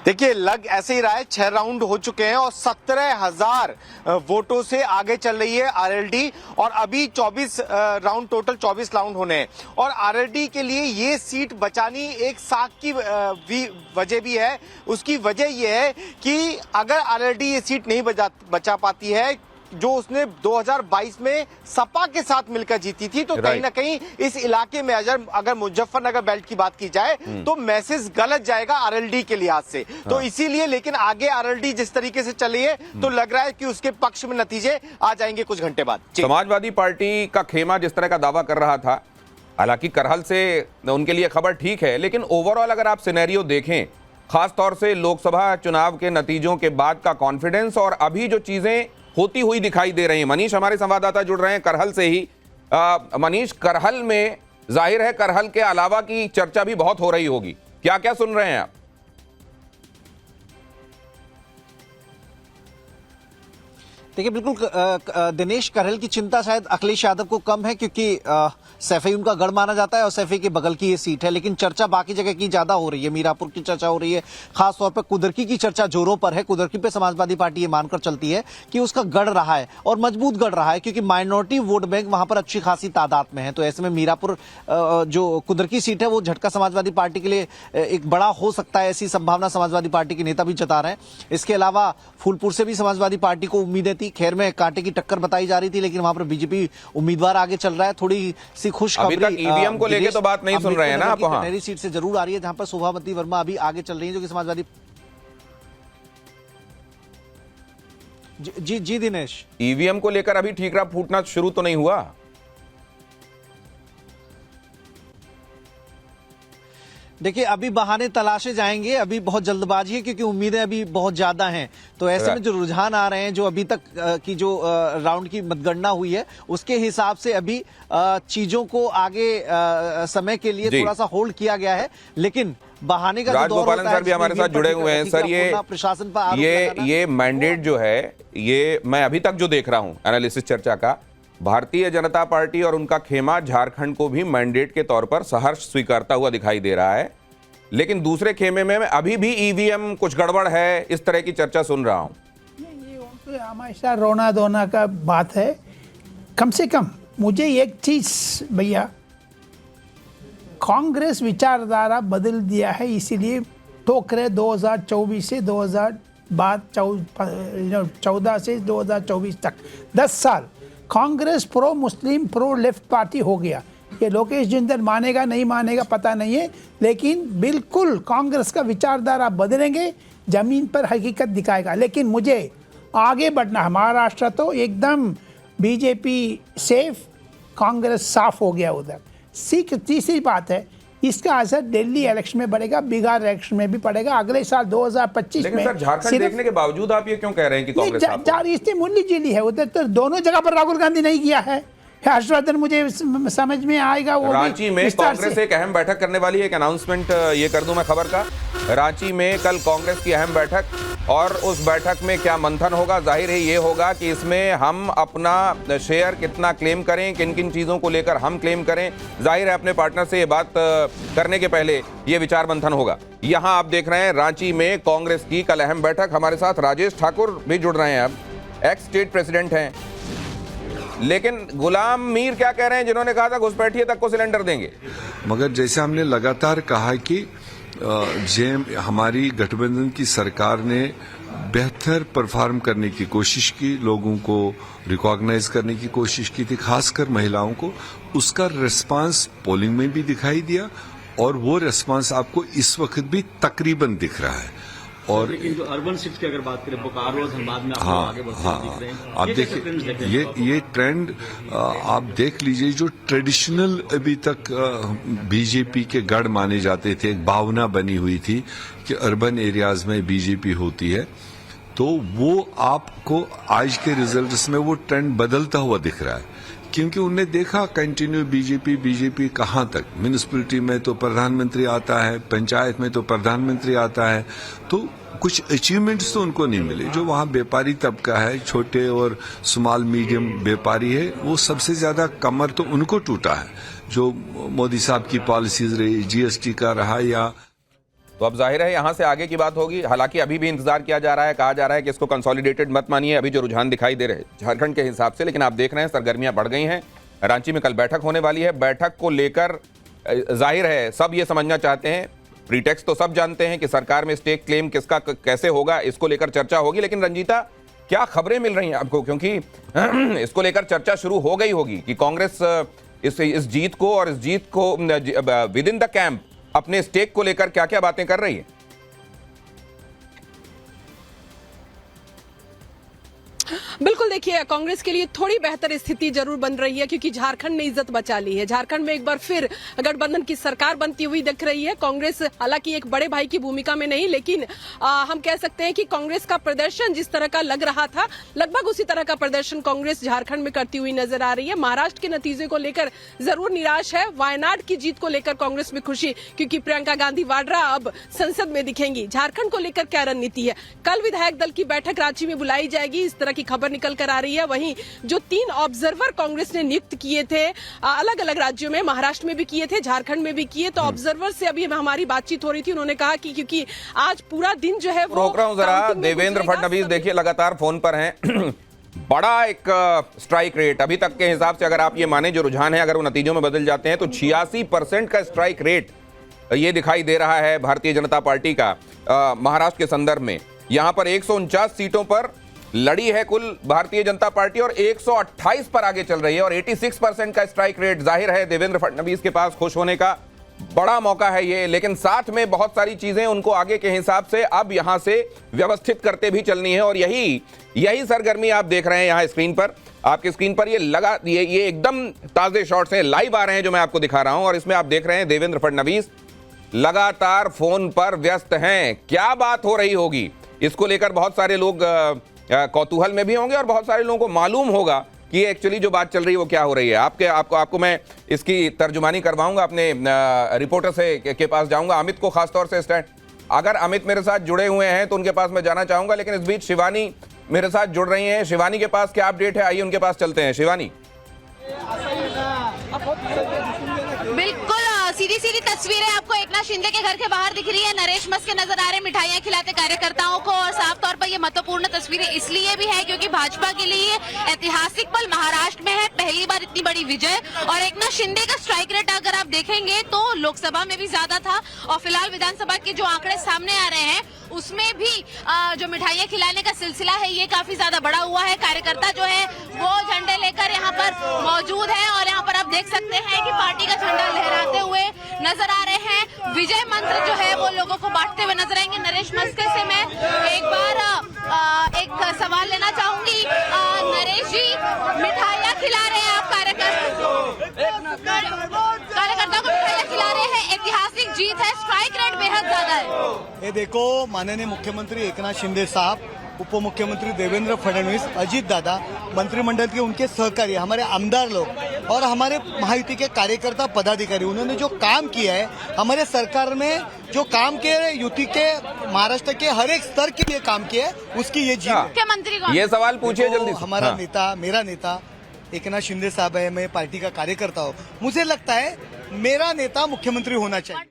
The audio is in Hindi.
देखिए लग ऐसे ही रहा है, 6 राउंड हो चुके हैं और 17,000 वोटों से आगे चल रही है आरएलडी और अभी 24 राउंड, टोटल 24 राउंड होने हैं और आरएलडी के लिए ये सीट बचानी एक साख की वजह भी है। उसकी वजह ये है कि अगर आरएलडी ये सीट नहीं बचा पाती है जो उसने 2022 में सपा के साथ मिलकर जीती थी, तो कहीं ना कहीं इस इलाके में अगर मुजफ्फरनगर बेल्ट की बात की जाए तो मैसेज गलत जाएगा आरएलडी के लिहाज से। तो इसीलिए लेकिन आगे आरएलडी जिस तरीके से चली है तो लग रहा है कि उसके पक्ष में नतीजे आ जाएंगे कुछ घंटे बाद। समाजवादी पार्टी का खेमा जिस तरह का दावा कर रहा था, हालांकि करहल से उनके लिए खबर ठीक है, लेकिन ओवरऑल अगर आप सिनेरियो देखें, खासतौर से लोकसभा चुनाव के नतीजों के बाद का कॉन्फिडेंस और अभी जो चीजें होती हुई दिखाई दे रही हैं। मनीष हमारे संवाददाता जुड़ रहे हैं करहल से ही। मनीष, करहल में जाहिर है करहल के अलावा की चर्चा भी बहुत हो रही होगी, क्या क्या सुन रहे हैं आप? देखिए बिल्कुल दिनेश, करहल की चिंता शायद अखिलेश यादव को कम है क्योंकि सैफई उनका गढ़ माना जाता है और सैफई के बगल की ये सीट है, लेकिन चर्चा बाकी जगह की ज्यादा हो रही है। मीरापुर की चर्चा हो रही है, खासतौर पर कुदरकी की चर्चा जोरों पर है। कुदरकी पे समाजवादी पार्टी ये मानकर चलती है कि उसका गढ़ रहा है और मजबूत गढ़ रहा है क्योंकि माइनॉरिटी वोट बैंक वहां पर अच्छी खासी तादाद में है। तो ऐसे में मीरापुर जो कुदरकी सीट है वो झटका समाजवादी पार्टी के लिए एक बड़ा हो सकता है, ऐसी संभावना समाजवादी पार्टी के नेता भी जता रहे हैं। इसके अलावा फूलपुर से भी समाजवादी पार्टी को उम्मीदें थी, खैर में कांटे की टक्कर बताई जा रही थी, लेकिन वहां पर बीजेपी उम्मीदवार आगे चल रहा है। थोड़ी सी खुश अभी तक ईवीएम को लेके तो बात नहीं सुन रहे हैं ना आप? वहां नई सीट से जरूर आ रही है जहां पर शोभावती वर्मा अभी आगे चल रही है, जो कि समाजवादी जी दिनेश, ईवीएम को लेकर अभी ठीकरा फूटना शुरू तो नहीं हुआ? देखिए अभी बहाने तलाशे जाएंगे, अभी बहुत जल्दबाजी है क्योंकि उम्मीदें अभी बहुत ज्यादा हैं। तो ऐसे में जो रुझान आ रहे हैं, जो अभी तक की जो राउंड की मतगणना हुई है उसके हिसाब से अभी चीजों को आगे समय के लिए थोड़ा सा होल्ड किया गया है। लेकिन बहाने का राजगोपालन सर भी हमारे साथ जुड़े हुए हैं। सर प्रशासन पर ये मैंडेट जो है, ये मैं अभी तक जो देख रहा हूं एनालिसिस चर्चा का, भारतीय जनता पार्टी और उनका खेमा झारखंड को भी मैंडेट के तौर पर सहर्ष स्वीकारता हुआ दिखाई दे रहा है, लेकिन दूसरे खेमे में अभी भी ईवीएम कुछ गड़बड़ है, इस तरह की चर्चा सुन रहा हूं। ये हमेशा रोना धोना का बात है। कम से कम मुझे एक चीज भैया, कांग्रेस विचारधारा बदल दिया है, इसीलिए टोक रहे 2024 से 2014 से 2024 तक 10 साल कांग्रेस प्रो मुस्लिम प्रो लेफ्ट पार्टी हो गया। ये लोकेश जिंदल मानेगा नहीं मानेगा पता नहीं है, लेकिन बिल्कुल कांग्रेस का विचारधारा बदलेंगे, जमीन पर हकीकत दिखाएगा। लेकिन मुझे आगे बढ़ना, महाराष्ट्र तो एकदम बीजेपी सेफ, कांग्रेस साफ हो गया उधर। तीसरी बात है, इसका असर दिल्ली इलेक्शन में पड़ेगा, बिहार इलेक्शन में भी पड़ेगा, अगले साल 2025 में। सर झारखंड देखने के बावजूद आप ये क्यों कह रहे हैं कि कांग्रेस मुरली जिली है उधर, तो दोनों जगह पर राहुल गांधी नहीं किया है। हर्षवर्धन मुझे समझ में आएगा। वो रांची में कांग्रेस एक अहम बैठक करने वाली है, एक अनाउंसमेंट ये कर दूं मैं खबर का। रांची में कल कांग्रेस की अहम बैठक, और उस बैठक में क्या मंथन होगा, जाहिर है ये होगा कि इसमें हम अपना शेयर कितना क्लेम करें, किन किन चीज़ों को लेकर हम क्लेम करें। जाहिर है अपने पार्टनर से ये बात करने के पहले ये विचार मंथन होगा। यहाँ आप देख रहे हैं रांची में कांग्रेस की कल अहम बैठक। हमारे साथ राजेश ठाकुर भी जुड़ रहे हैं, अब एक्स स्टेट प्रेसिडेंट हैं। लेकिन गुलाम मीर क्या कह रहे हैं, जिन्होंने कहा था घुसपैठिए तक को सिलेंडर देंगे? मगर जैसे हमने लगातार कहा कि हमारी गठबंधन की सरकार ने बेहतर परफॉर्म करने की कोशिश की, लोगों को रिकॉग्नाइज करने की कोशिश की थी, खासकर महिलाओं को। उसका रिस्पांस पोलिंग में भी दिखाई दिया और वो रिस्पांस आपको इस वक्त भी तकरीबन दिख रहा है। और लेकिन जो अर्बन सीट्स की अगर बात करें, बोकारो और धनबाद में आगे बढ़ते दिख रहे हैं। आप देखिए ये ट्रेंड आप देख लीजिए, जो ट्रेडिशनल अभी तक बीजेपी के गढ़ माने जाते थे, एक भावना बनी हुई थी कि अर्बन एरियाज में बीजेपी होती है, तो वो आपको आज के रिजल्ट्स में वो ट्रेंड बदलता हुआ दिख रहा है। क्योंकि उनने देखा कंटिन्यू बीजेपी कहां तक। म्यूनिसिपैलिटी में तो प्रधानमंत्री आता है, पंचायत में तो प्रधानमंत्री आता है, तो कुछ अचीवमेंट्स तो उनको नहीं मिले। जो वहां व्यापारी तबका है, छोटे और स्मॉल मीडियम व्यापारी है, वो सबसे ज्यादा कमर तो उनको टूटा है। जो मोदी साहब की पॉलिसीज रही, जीएसटी का रहा या तो अब जाहिर है यहां से आगे की बात होगी। हालांकि अभी भी इंतजार किया जा रहा है, कहा जा रहा है कि इसको कंसोलिडेटेड मत मानिए, अभी जो रुझान दिखाई दे रहे हैं झारखंड के हिसाब से, लेकिन आप देख रहे हैं सरगर्मियां बढ़ गई हैं। रांची में कल बैठक होने वाली है। बैठक को लेकर जाहिर है सब ये समझना चाहते हैं, प्रीटेक्स्ट तो सब जानते हैं कि सरकार में स्टेक क्लेम किसका कैसे होगा, इसको लेकर चर्चा होगी। लेकिन रंजीता, क्या खबरें मिल रही हैं आपको, क्योंकि इसको लेकर चर्चा शुरू हो गई होगी कि कांग्रेस इस जीत को और इस जीत को विद इन द कैंप अपने स्टेक को लेकर क्या क्या बातें कर रही है? बिल्कुल, देखिए कांग्रेस के लिए थोड़ी बेहतर स्थिति जरूर बन रही है, क्योंकि झारखंड ने इज्जत बचा ली है। झारखंड में एक बार फिर गठबंधन की सरकार बनती हुई दिख रही है। कांग्रेस हालांकि एक बड़े भाई की भूमिका में नहीं, लेकिन हम कह सकते हैं कि कांग्रेस का प्रदर्शन जिस तरह का लग रहा था, लगभग उसी तरह का प्रदर्शन कांग्रेस झारखंड में करती हुई नजर आ रही है। महाराष्ट्र के नतीजे को लेकर जरूर निराश है, वायनाड की जीत को लेकर कांग्रेस में खुशी, क्योंकि प्रियंका गांधी वाड्रा अब संसद में दिखेंगी। झारखंड को लेकर क्या रणनीति है? कल विधायक दल की बैठक रांची में बुलाई जाएगी, इस तरह की खबर निकल कर आ रही है। वहीं जो 3 ऑब्जर्वर कांग्रेस ने नियुक्त किए थे अलग अलग राज्यों में, महाराष्ट्र में भी किए थे, झारखंड में भी किए, तो ऑब्जर्वर से अभी हमारी बातचीत हो रही थी। उन्होंने कहा कि क्योंकि आज पूरा दिन जो है वो रोक रहा हूं जरा, देवेंद्र फडणवीस देखिए लगातार फोन पर हैं। बड़ा एक स्ट्राइक रेट अभी तक के हिसाब से, अगर आप ये माने जो रुझान है, अगर वो नतीजों में बदल जाते हैं तो 86% का स्ट्राइक रेट ये दिखाई दे रहा है भारतीय जनता पार्टी का महाराष्ट्र के संदर्भ में। यहां पर 149 सीटों पर लड़ी है कुल भारतीय जनता पार्टी और 128 पर आगे चल रही है और 86% का स्ट्राइक रेट। जाहिर है देवेंद्र फडणवीस के पास खुश होने का बड़ा मौका है ये, लेकिन साथ में बहुत सारी चीजें उनको आगे के हिसाब से अब यहां से व्यवस्थित करते भी चलनी है। और यही सरगर्मी आप देख रहे हैं यहां स्क्रीन पर, आपकी स्क्रीन पर ये एकदम ताजे शॉट्स हैं, लाइव आ रहे हैं जो मैं आपको दिखा रहा हूं। और इसमें आप देख रहे हैं देवेंद्र फडणवीस लगातार फोन पर व्यस्त हैं। क्या बात हो रही होगी इसको लेकर बहुत सारे लोग कौतूहल में भी होंगे और बहुत सारे लोगों को मालूम होगा कि एक्चुअली जो बात चल रही है वो क्या हो रही है। आपको मैं इसकी तर्जुमानी करवाऊंगा, अपने रिपोर्टर से के पास जाऊंगा, अमित को खासतौर से स्टैंड। अगर अमित मेरे साथ जुड़े हुए हैं तो उनके पास मैं जाना चाहूंगा, लेकिन इस बीच शिवानी मेरे साथ जुड़ रही हैं। शिवानी के पास क्या अपडेट है, आइए उनके पास चलते हैं। शिवानी, बिल्कुल सीधी तस्वीरें आपको एकनाथ शिंदे के घर के बाहर दिख रही है। नरेश मस्के नजर आ रहे हैं मिठाइयां खिलाते कार्यकर्ताओं को, और साफ तौर पर ये महत्वपूर्ण तस्वीरें इसलिए भी है क्योंकि भाजपा के लिए ऐतिहासिक पल महाराष्ट्र में है, पहली बार इतनी बड़ी विजय। और एकनाथ शिंदे का स्ट्राइक रेट अगर आप देखेंगे तो लोकसभा में भी ज्यादा था, और फिलहाल विधानसभा के जो आंकड़े सामने आ रहे हैं उसमें भी जो मिठाइयां खिलाने का सिलसिला है ये काफी ज्यादा बड़ा हुआ है। कार्यकर्ता जो है वो झंडे लेकर यहाँ पर मौजूद है, और यहाँ पर आप देख सकते हैं कि पार्टी का झंडा लहराते हुए नजर आ रहे हैं। विजय मंत्र जो है वो लोगों को बांटते हुए नजर आएंगे। नरेश मस्के से मैं एक बार एक सवाल लेना चाहूंगी। नरेश जी, मिठाइयां खिला रहे हैं आप कार्यकर्ताओं को, मिठाइयां खिला रहे हैं, ऐतिहासिक जीत है, स्ट्राइक रेट बेहद ज्यादा है। ये देखो, माननीय मुख्यमंत्री एकनाथ शिंदे साहब, उप मुख्यमंत्री देवेंद्र फडणवीस, अजीत दादा, मंत्रिमंडल के उनके सहकारी, हमारे आमदार लोग और हमारे महायुति के कार्यकर्ता पदाधिकारी, उन्होंने जो काम किया है, हमारे सरकार में जो काम किया है, युति के महाराष्ट्र के हर एक स्तर के लिए काम किया है, उसकी ये जीत है। मुख्यमंत्री ये सवाल पूछिए जल्दी से। हमारा नेता, मेरा नेता एकनाथ शिंदे साहब है, मैं पार्टी का कार्यकर्ता हूँ, मुझे लगता है मेरा नेता मुख्यमंत्री होना चाहिए।